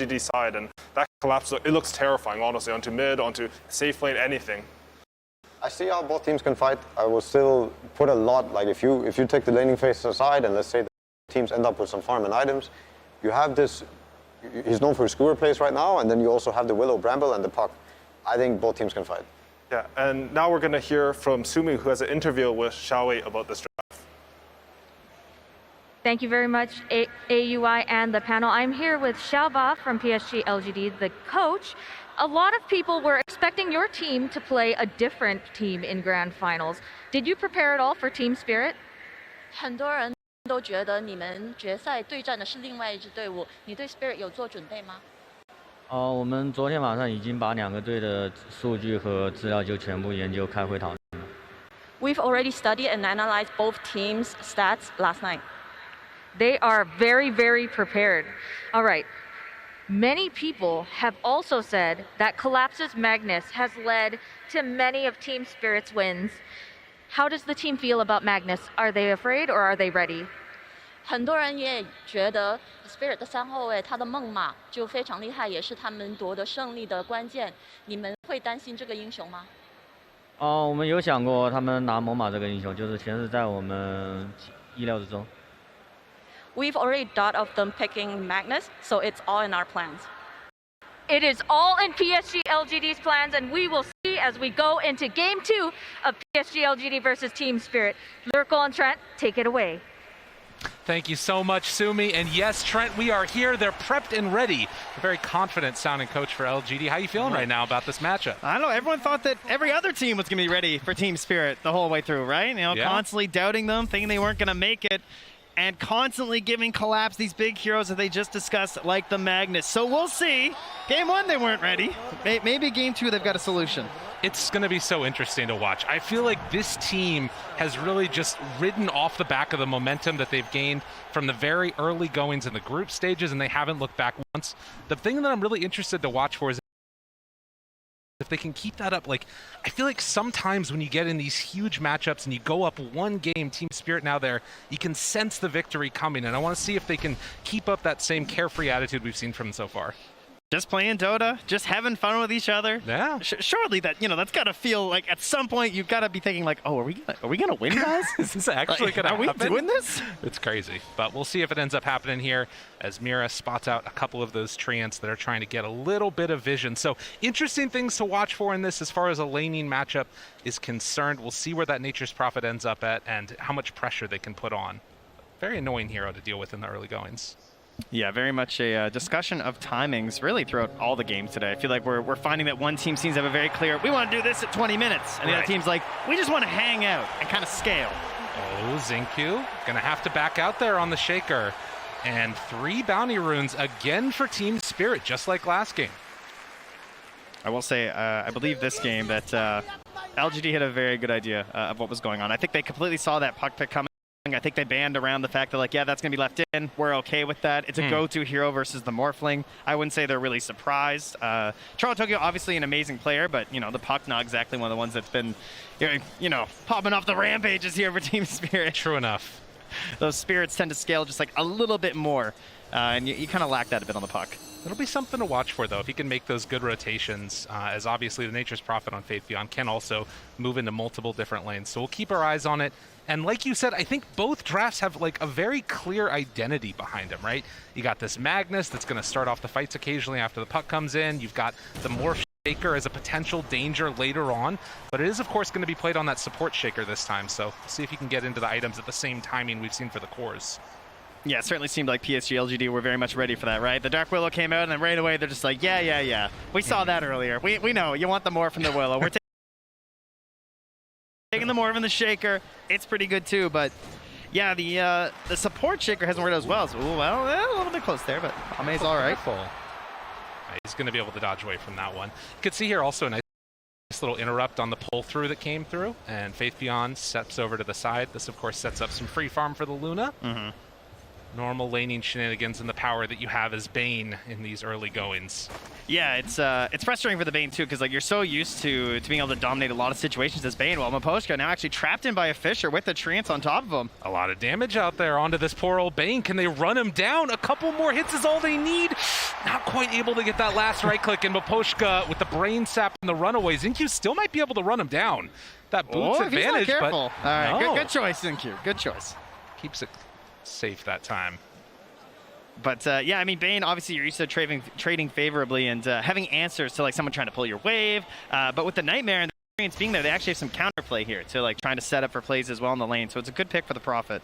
LGD side, and that collapse, it looks terrifying, honestly, onto mid, onto safe lane, anything. I see how both teams can fight. I will still put a lot, like if you take the laning phase aside and let's say the teams end up with some farm and items, you have this, he's known for his skewer plays right now, and then you also have the Willow, Bramble, and the Puck. I think both teams can fight. Yeah, and now we're going to hear from Sumi, who has an interview with Xiaowei about this draft. Thank you very much, AUI and the panel. I'm here with Xiaoba from Psg.Lgd, the coach. A lot of people were expecting your team to play a different team in grand finals. Did you prepare at all for team spirit? 很多人都觉得你们决赛对战的是另外一支队伍，你对 Spirit 有做准备吗？我们昨天晚上已经把两个队的数据和资料就全部研究开会讨论了。We've already studied and analyzed both teams' stats last night. They are very, very prepared. All right. Many people have also said that Collapse's Magnus has led to many of Team Spirit's wins. How does the team feel about Magnus? Are they afraid or are they ready? 很多人也觉得 Spirit 的3后卫他的梦马就非常厉害，也是他们夺得胜利的关键。你们会担心这个英雄吗？我们有想过他们拿猛犸这个英雄，就是全是在我们意料之中。We've already thought of them picking Magnus, so it's all in our plans. It is all in Psg.Lgd's plans, and we will see as we go into Game 2 of Psg.Lgd versus Team Spirit. Lurkle and Trent, take it away. Thank you so much, Sumi. And yes, Trent, we are here. They're prepped and ready. A very confident sounding coach for LGD. How are you feeling right now about this matchup? I don't know. Everyone thought that every other team was going to be ready for Team Spirit the whole way through, right? You know, constantly doubting them, thinking they weren't going to make it, and constantly giving Collapse these big heroes that they just discussed, like the Magnus. So we'll see. Game 1, they weren't ready. Maybe Game 2, they've got a solution. It's going to be so interesting to watch. I feel like this team has really just ridden off the back of the momentum that they've gained from the very early goings in the group stages, and they haven't looked back once. The thing that I'm really interested to watch for is if they can keep that up. Like, I feel like sometimes when you get in these huge matchups and you go up one game, Team Spirit now there, you can sense the victory coming, and I want to see if they can keep up that same carefree attitude we've seen from them so far. Just playing Dota, just having fun with each other. Yeah. Surely that, that's got to feel like at some point you've got to be thinking like, oh, are we gonna win, guys? Is this actually going to happen? Are we doing this? It's crazy, but we'll see if it ends up happening here as Mira spots out a couple of those treants that are trying to get a little bit of vision. So interesting things to watch for in this as far as a laning matchup is concerned. We'll see where that Nature's Prophet ends up at and how much pressure they can put on. Very annoying hero to deal with in the early goings. Yeah, very much a discussion of timings really throughout all the games today. I feel like we're finding that one team seems to have a very clear, we want to do this at 20 minutes. And the other team's like, we just want to hang out and kind of scale. Oh, Xingqiu going to have to back out there on the Shaker. And 3 bounty runes again for Team Spirit, just like last game. I will say, I believe this game that LGD had a very good idea of what was going on. I think they completely saw that puck pick coming. I think they banned around the fact that, like, yeah, that's going to be left in. We're okay with that. It's a go-to hero versus the Morphling. I wouldn't say they're really surprised. Charlie Tokyo, obviously an amazing player, but, the puck not exactly one of the ones that's been, popping off the rampages here for Team Spirit. True enough. Those spirits tend to scale just, like, a little bit more, and you kind of lack that a bit on the puck. It'll be something to watch for, though, if he can make those good rotations, as obviously the Nature's Prophet on Faith Beyond can also move into multiple different lanes. So we'll keep our eyes on it. And like you said, I think both drafts have like a very clear identity behind them, right? You got this Magnus that's going to start off the fights occasionally after the puck comes in. You've got the Morph Shaker as a potential danger later on. But it is, of course, going to be played on that support Shaker this time. So we'll see if you can get into the items at the same timing we've seen for the cores. Yeah, it certainly seemed like Psg.Lgd were very much ready for that, right? The Dark Willow came out, and then right away they're just like, yeah. We saw that earlier. We know. You want the Morph from the Willow. We're taking the Morph and the Shaker. It's pretty good too, but yeah, the support Shaker hasn't worked as well. So, a little bit close there, but Ame's all right. He's going to be able to dodge away from that one. You could see here also a nice little interrupt on the pull-through that came through, and Faith Beyond steps over to the side. This, of course, sets up some free farm for the Luna. normal laning shenanigans and the power that you have as Bane in these early goings. Yeah, it's frustrating for the Bane too, because like you're so used to being able to dominate a lot of situations as Bane, while Miposhka now actually trapped in by a Fissure with the Treants on top of him. A lot of damage out there onto this poor old Bane. Can they run him down? A couple more hits is all they need. Not quite able to get that last right click, and Miposhka with the brain sap and the runaway. Xingqiu still might be able to run him down. That boots advantage, if he's not careful. but all right, no. good choice, Xingqiu. Good choice. Keeps it safe that time. But yeah, I mean, Bane, obviously you're used to trading favorably and having answers to like someone trying to pull your wave. But with the Nightmare and the experience being there, they actually have some counterplay here to like trying to set up for plays as well in the lane. So it's a good pick for the Prophet.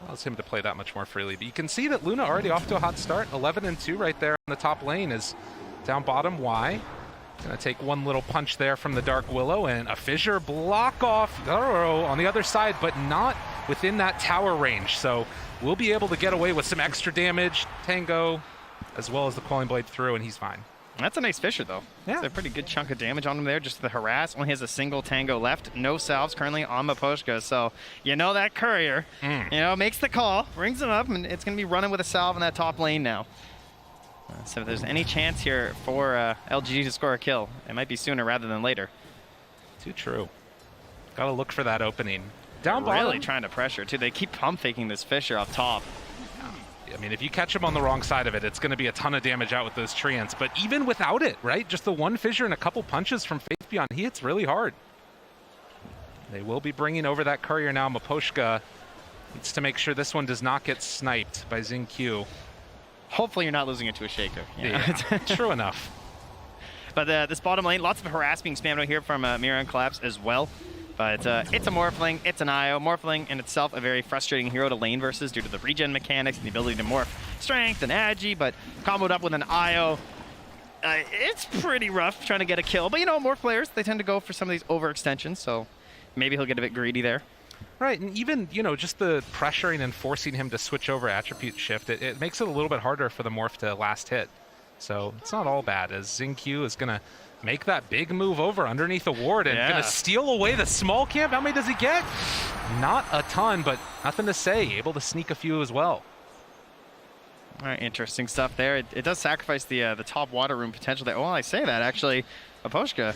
Allows him to play that much more freely. But you can see that Luna already off to a hot start. 11-2 right there on the top lane is down bottom. Y gonna take one little punch there from the Dark Willow, and a Fissure block off on the other side, but not within that tower range. So we'll be able to get away with some extra damage. Tango, as well as the Quelling Blade through, and he's fine. That's a nice Fissure, though. Yeah. That's a pretty good chunk of damage on him there, just the harass. Only has a single Tango left. No salves currently on Miposhka. So, you know that courier, you know, makes the call, brings him up, and it's going to be running with a salve in that top lane now. So if there's any chance here for LGD to score a kill, it might be sooner rather than later. Too true. Gotta look for that opening. Down bottom. Really trying to pressure, too. They keep pump faking this Fissure up top. I mean, if you catch him on the wrong side of it, it's going to be a ton of damage out with those Treants. But even without it, right? Just the one Fissure and a couple punches from Faith Beyond, he hits really hard. They will be bringing over that courier now. Miposhka needs to make sure this one does not get sniped by Xingqiu. Hopefully you're not losing it to a Shaco. Yeah, true enough. But this bottom lane, lots of harass being spammed out here from Mira and Collapse as well. But it's a Morphling, it's an IO. Morphling in itself a very frustrating hero to lane versus due to the regen mechanics and the ability to morph strength and agi, but comboed up with an IO, it's pretty rough trying to get a kill. But you know, Morph players, they tend to go for some of these overextensions, so maybe he'll get a bit greedy there. Right, and even, you know, just the pressuring and forcing him to switch over attribute shift, it makes it a little bit harder for the Morph to last hit. So it's not all bad, as Xingqiu is going to make that big move over underneath the ward and going to steal away the small camp. How many does he get? Not a ton, but nothing to say. Able to sneak a few as well. All right, interesting stuff there. It does sacrifice the top water room potential there. Oh, I say that, actually. Miposhka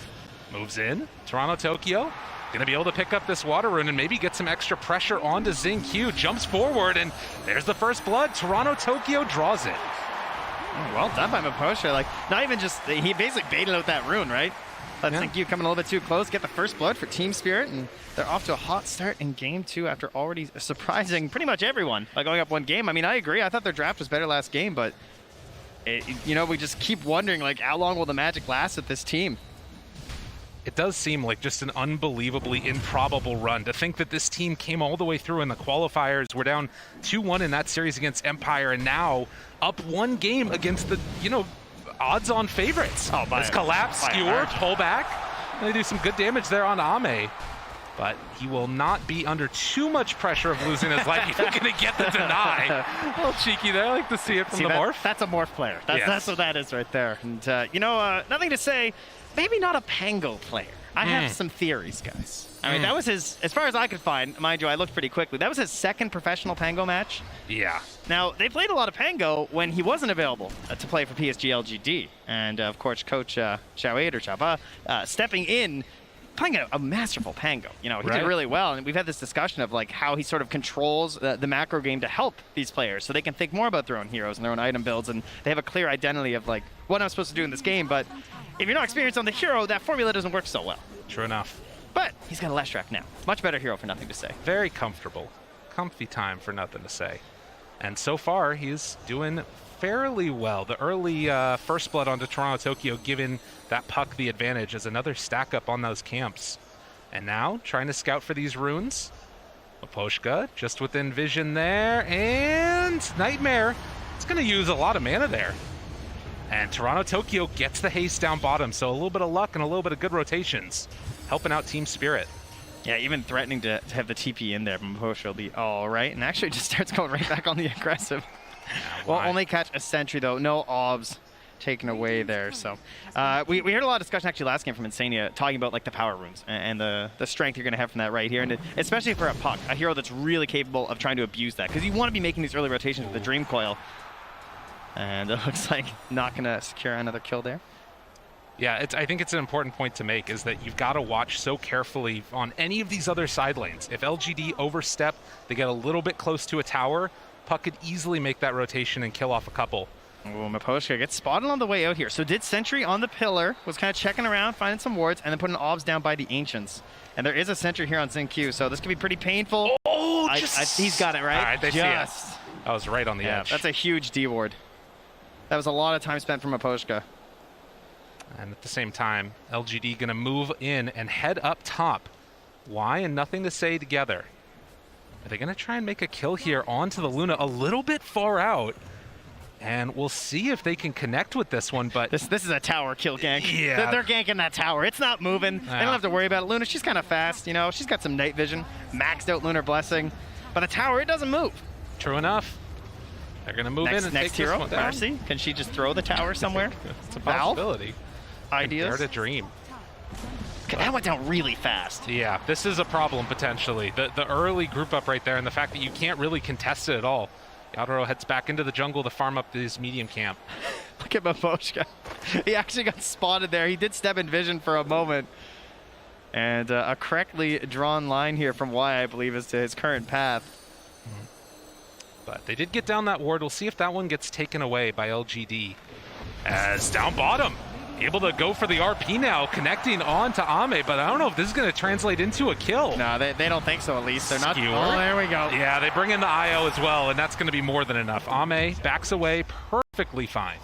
moves in. Toronto Tokyo going to be able to pick up this water rune and maybe get some extra pressure onto Xingqiu. Jumps forward, and there's the first blood. Toronto Tokyo draws it. Oh, well done by Miposhka. Like, not even just, he basically baited out that rune, right? Let Xingqiu coming a little bit too close, get the first blood for Team Spirit, and they're off to a hot start in game 2 after already surprising pretty much everyone by going up one game. I mean, I agree. I thought their draft was better last game, but, you know, we just keep wondering, like, how long will the magic last with this team? It does seem like just an unbelievably improbable run. To think that this team came all the way through in the qualifiers. We're down 2-1 in that series against Empire, and now up one game against the, you know, odds-on favorites. Oh, It's Collapse, Skewer, pull back. And they do some good damage there on Ame. But he will not be under too much pressure of losing his life. He's going to get the deny. A little cheeky there. I like to see it from the Morph. That's a Morph player. That's what that is right there. And, you know, nothing to say. Maybe not a Pango player. I have some theories, guys. I mean, that was his, as far as I could find, mind you, I looked pretty quickly, that was his second professional Pango match. Yeah. Now, they played a lot of Pango when he wasn't available to play for PSG.Lgd. And, of course, Coach Chaba stepping in, playing a masterful Pango. You know, he did really well. And we've had this discussion of, like, how he sort of controls the macro game to help these players so they can think more about their own heroes and their own item builds. And they have a clear identity of, like, what I'm supposed to do in this game. But if you're not experienced on the hero, that formula doesn't work so well. True enough. But he's got a last track now. Much better hero for nothing to say. Very comfortable. Comfy time for nothing to say. And so far, he's doing fairly well. The early first blood onto Toronto Tokyo giving that puck the advantage as another stack up on those camps. And now, trying to scout for these runes. Miposhka just within vision there. And Nightmare. It's going to use a lot of mana there. And Toronto Tokyo gets the haste down bottom, so a little bit of luck and a little bit of good rotations, helping out Team Spirit. Yeah, even threatening to have the TP in there, Miposhka will be all right, and actually just starts going right back on the aggressive. Will only catch a sentry, though. No obs taken away there. So we heard a lot of discussion actually last game from Insania talking about like the power runes and the strength you're going to have from that right here, and especially for a Puck, a hero that's really capable of trying to abuse that, because you want to be making these early rotations with the Dream Coil. And it looks like not going to secure another kill there. Yeah, I think it's an important point to make, is that you've got to watch so carefully on any of these other side lanes. If LGD overstep, they get a little bit close to a tower, Puck could easily make that rotation and kill off a couple. Oh, Miposhka gets spotted on the way out here. So did Sentry on the pillar, was kind of checking around, finding some wards, and then putting obs down by the Ancients. And there is a Sentry here on Xinq, so this could be pretty painful. Oh, he's got it, right? All right, they see it. That was right on the edge. That's a huge D ward. That was a lot of time spent from Miposhka. And at the same time, LGD going to move in and head up top. Why and Nothing to Say together. Are they going to try and make a kill here onto the Luna a little bit far out? And we'll see if they can connect with this one, but... This is a tower kill gank. Yeah. They're ganking that tower. It's not moving. They don't have to worry about it. Luna, she's kind of fast, you know. She's got some night vision. Maxed out Lunar Blessing. But the tower, it doesn't move. True enough. They're going to move in and next take hero, this one down. Marcy, can she just throw the tower somewhere? It's a possibility. Valve? Ideas? Dare to dream. Okay, that went down really fast. Yeah, this is a problem potentially. The early group up right there, and the fact that you can't really contest it at all. Yadoro heads back into the jungle to farm up his medium camp. Look at Miposhka. He actually got spotted there. He did step in vision for a moment. And a correctly drawn line here from Y, I believe, is to his current path. But they did get down that ward. We'll see if that one gets taken away by LGD. As down bottom, able to go for the RP now, connecting on to Ame, but I don't know if this is going to translate into a kill. No, they don't think so, at least. They're not. Skewer. Oh, there we go. Yeah, they bring in the IO as well, and that's going to be more than enough. Ame backs away perfectly fine.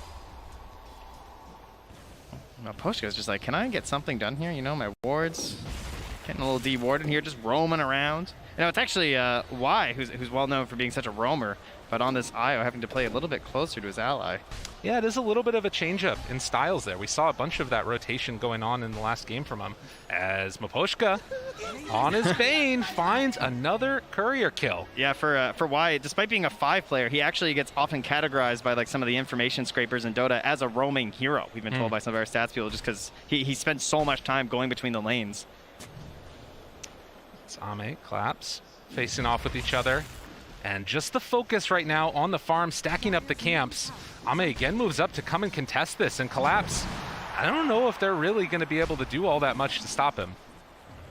Miposhka's just like, can I get something done here? You know, my wards, getting a little de-warded here, just roaming around. You know, it's actually Y, who's well known for being such a roamer, but on this IO having to play a little bit closer to his ally. Yeah, it is a little bit of a change-up in styles there. We saw a bunch of that rotation going on in the last game from him, as Miposhka, on his Bane, finds another courier kill. Yeah, for Y, despite being a 5-player, he actually gets often categorized by like some of the information scrapers in Dota as a roaming hero. We've been told by some of our stats people, just because he spends so much time going between the lanes. It's Ame, Collapse, facing off with each other. And just the focus right now on the farm, stacking up the camps. Ame again moves up to come and contest this, and Collapse, I don't know if they're really going to be able to do all that much to stop him.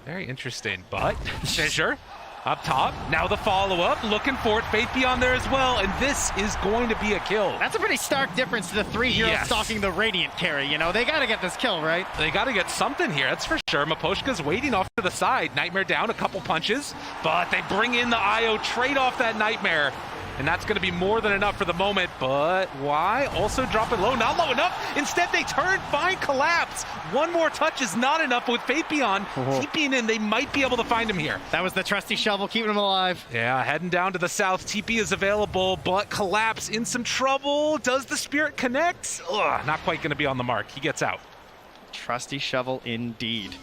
Very interesting, but Fissure up top. Now the follow-up, looking for it. Faith Beyond there as well, and this is going to be a kill. That's a pretty stark difference to the 3 heroes stalking the Radiant carry, you know? They got to get this kill, right? They got to get something here, that's for sure. Miposhka's waiting off to the side. Nightmare down, a couple punches, but they bring in the IO, trade off that Nightmare. And that's going to be more than enough for the moment, but why? Also drop it low, not low enough. Instead, they turn, find Collapse. One more touch is not enough, with Faith Beyond TPing in. They might be able to find him here. That was the trusty shovel keeping him alive. Yeah, heading down to the south. TP is available, but Collapse in some trouble. Does the Spirit connect? Ugh, not quite going to be on the mark. He gets out. Trusty shovel indeed.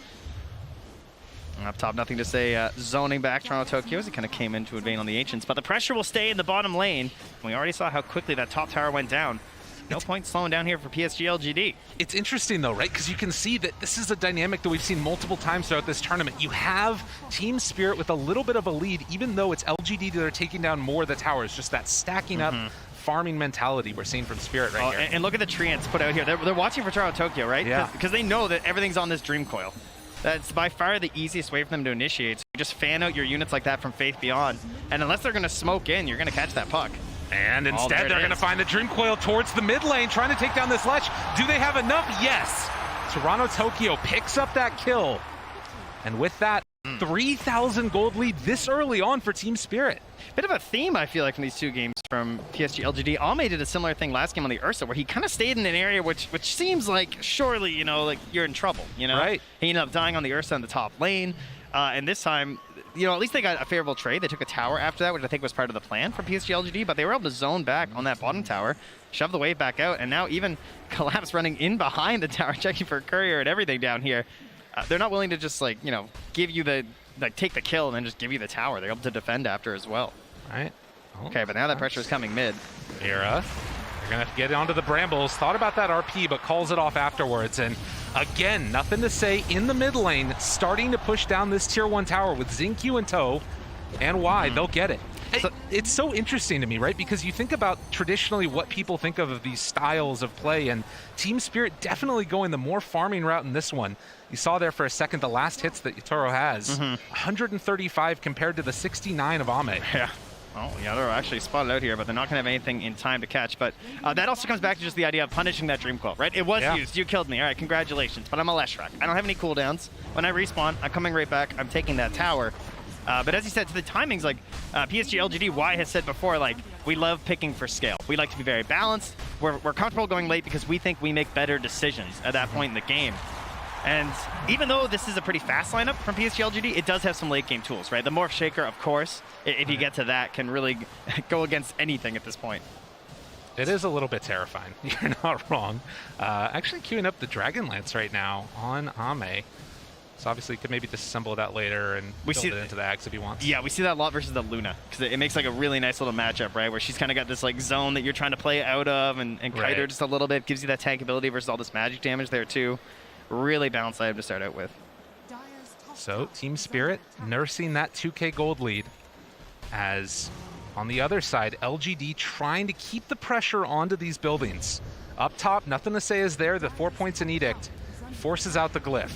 Up top, Nothing to Say, zoning back Toronto Tokyo as he kind of came in to invade on the Ancients, but the pressure will stay in the bottom lane. We already saw how quickly that top tower went down. No point slowing down here for PSG.Lgd. It's interesting though, right? Because you can see that this is a dynamic that we've seen multiple times throughout this tournament. You have Team Spirit with a little bit of a lead, even though it's LGD that are taking down more of the towers. Just that stacking up farming mentality we're seeing from Spirit right here. And look at the treants put out here. They're watching for Toronto Tokyo, right? Yeah. Because they know that everything's on this Dream Coil. That's by far the easiest way for them to initiate. So you just fan out your units like that from Faith Beyond. And unless they're going to smoke in, you're going to catch that puck. And instead, they're going to find the Dream Coil towards the mid lane, trying to take down this Lech. Do they have enough? Yes. Toronto Tokyo picks up that kill. And with that, 3,000 gold lead this early on for Team Spirit. Bit of a theme, I feel like, from these two games from PSG.Lgd. Ame did a similar thing last game on the Ursa, where he kind of stayed in an area which seems like, surely, you know, like you're in trouble, you know? Right. He ended up dying on the Ursa in the top lane. And this time, you know, at least they got a favorable trade. They took a tower after that, which I think was part of the plan for PSG.Lgd, but they were able to zone back on that bottom tower, shove the wave back out, and now even Collapse running in behind the tower, checking for a courier and everything down here. They're not willing to just, like, you know, give you the, like, take the kill and then just give you the tower. They're able to defend after as well. Right. Okay, but now that pressure is coming mid. Era They're going to get onto the Brambles. Thought about that RP, but calls it off afterwards. And again, nothing to say in the mid lane, starting to push down this tier 1 tower with XinQ in tow. And why? They'll get it. It's so interesting to me, right? Because you think about traditionally what people think of these styles of play, and Team Spirit definitely going the more farming route in this one. You saw there for a second the last hits that Yatoro has. 135 compared to the 69 of Ame. Yeah. Well, Yatoro actually spotted out here, but they're not going to have anything in time to catch. But that also comes back to just the idea of punishing that Dream Coil, right? It was used. You killed me. All right, congratulations. But I'm a Leshrac. I don't have any cooldowns. When I respawn, I'm coming right back. I'm taking that tower. But as you said, to the timings, like Psg.Lgd, Y has said before, like, we love picking for scale. We like to be very balanced. We're comfortable going late because we think we make better decisions at that point in the game. And even though this is a pretty fast lineup from Psg.Lgd, it does have some late game tools, right? The Morph Shaker, of course, if you get to that, can really go against anything at this point. It is a little bit terrifying. You're not wrong. Actually queuing up the Dragon Lance right now on Ame. So obviously, he could maybe disassemble that later and build it into the Axe if he wants. Yeah, we see that a lot versus the Luna, because it makes like a really nice little matchup, right? Where she's kind of got this like zone that you're trying to play out of and kite her just a little bit. Gives you that tank ability versus all this magic damage there too. Really balanced item to start out with. So Team Spirit nursing that 2K gold lead, as on the other side, LGD trying to keep the pressure onto these buildings. Up top, nothing to say is there. The 4 points in Edict forces out the glyph.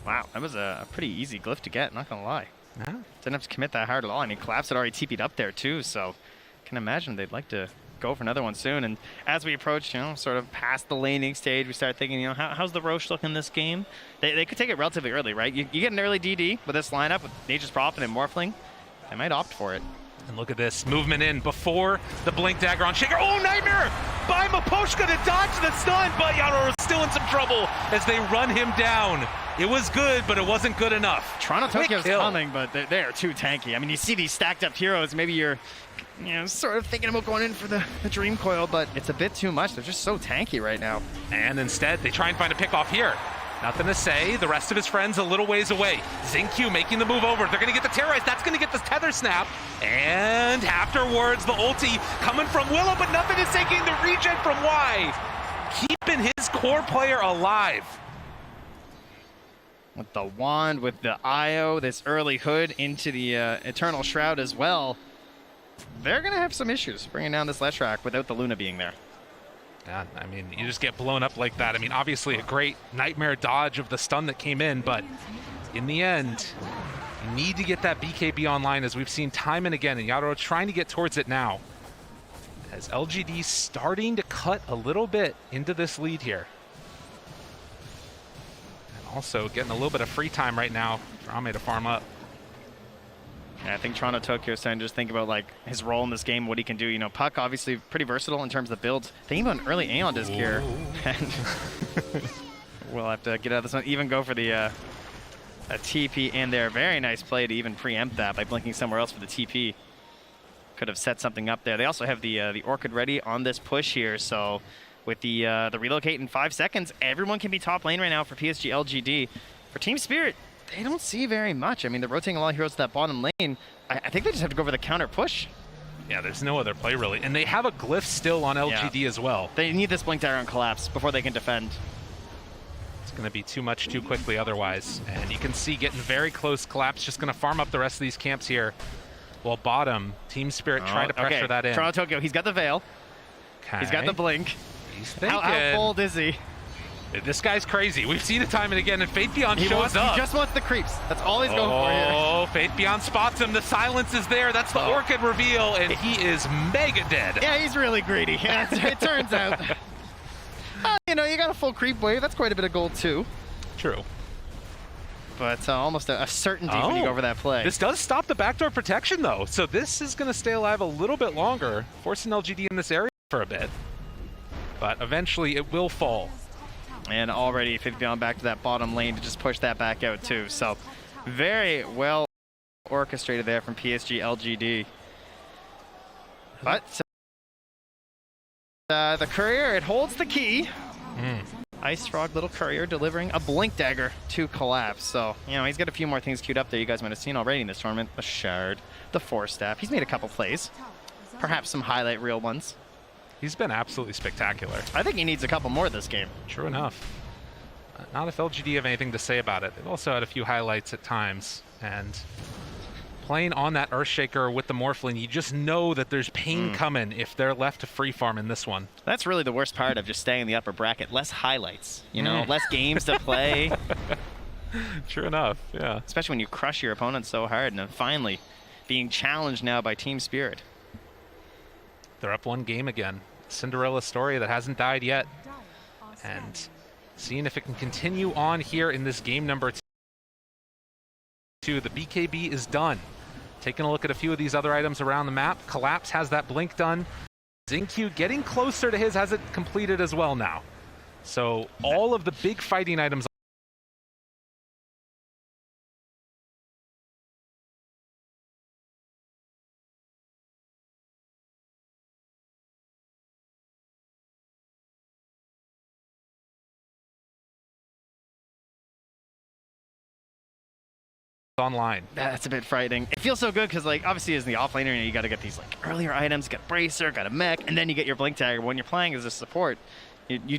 Wow, that was a pretty easy glyph to get, not gonna lie. Yeah. Didn't have to commit that hard at all. I mean, Collapse had already TP'd up there too, so can imagine they'd like to go for another one soon. And as we approach, you know, sort of past the laning stage, we start thinking, you know, how's the Roche looking this game? They could take it relatively early, right? You get an early DD with this lineup with Nature's Prophet and Morphling. They might opt for it. And look at this movement in before the Blink Dagger on Shaker. Oh, Nightmare by Miposhka to dodge the stun, but Yatoro is still in some trouble as they run him down. It was good, but it wasn't good enough. Toronto Tokyo's coming, but they are too tanky. I mean, you see these stacked up heroes, maybe you're, you know, sort of thinking about going in for the Dream Coil, but it's a bit too much. They're just so tanky right now. And instead, they try and find a pick off here. Nothing to say. The rest of his friends a little ways away. XinQ making the move over. They're going to get the Terrorize. That's going to get the Tether Snap. And afterwards, the ulti coming from Willow, but nothing is taking the regen from Y. Keeping his core player alive. With the wand, with the IO, this early hood into the Eternal Shroud as well. They're going to have some issues bringing down this Leshrac without the Luna being there. Yeah, I mean, you just get blown up like that. I mean, obviously a great Nightmare dodge of the stun that came in, but in the end, you need to get that BKB online, as we've seen time and again, and Yatoro trying to get towards it now. As LGD starting to cut a little bit into this lead here. And also getting a little bit of free time right now for Ame to farm up. Yeah, I think Toronto Tokyo is starting to just think about like his role in this game, what he can do. You know, Puck obviously pretty versatile in terms of the builds. Thinking about an early Aeon disc here. And we'll have to get out of this one. Even go for the a TP in there. Very nice play to even preempt that by blinking somewhere else for the TP. Could have set something up there. They also have the Orchid ready on this push here. So with the relocate in 5 seconds, everyone can be top lane right now for Psg.Lgd. For Team Spirit, they don't see very much. I mean, they're rotating a lot of heroes to that bottom lane. I think they just have to go for the counter push. Yeah, there's no other play really. And they have a glyph still on LGD as well. They need this Blink Dagger on Collapse before they can defend. It's going to be too much too quickly otherwise. And you can see getting very close. Collapse just going to farm up the rest of these camps here. While bottom, Team Spirit trying to pressure that in. Toronto Tokyo, he's got the Veil. Okay. He's got the Blink. He's thinking. How bold is he? This guy's crazy. We've seen it time and again, and Faith Beyond shows up. He just wants the creeps. That's all he's going for here. Oh, Faith Beyond spots him. The silence is there. That's the Orchid reveal, and he is mega dead. Yeah, he's really greedy. It turns out. You know, you got a full creep wave. That's quite a bit of gold, too. True. But almost a certainty when you go over that play. This does stop the backdoor protection, though. So this is going to stay alive a little bit longer, forcing LGD in this area for a bit. But eventually it will fall. And already Faith Beyond back to that bottom lane to just push that back out, too. So very well orchestrated there from Psg.Lgd. But the Courier, it holds the key. Ice Frog, little Courier, delivering a Blink Dagger to Collapse. So, you know, he's got a few more things queued up there you guys might have seen already in this tournament. The Shard, the Force Staff. He's made a couple plays. Perhaps some highlight reel ones. He's been absolutely spectacular. I think he needs a couple more this game. True enough. Not if LGD have anything to say about it. They've also had a few highlights at times, and playing on that Earthshaker with the Morphling, you just know that there's pain coming if they're left to free farm in this one. That's really the worst part of just staying in the upper bracket. Less highlights, you know, less games to play. True enough, yeah. Especially when you crush your opponent so hard, and then finally being challenged now by Team Spirit. They're up one game again. Cinderella story that hasn't died yet. And seeing if it can continue on here in this game number 2. The BKB is done. Taking a look at a few of these other items around the map. Collapse has that blink done. Xingqiu getting closer to his, has it completed as well now. So all of the big fighting items online. That's a bit frightening. It feels so good because, like, obviously as the offlaner, you got to get these like earlier items, get Bracer, got a mech, and then you get your blink tag. When you're playing as a support, you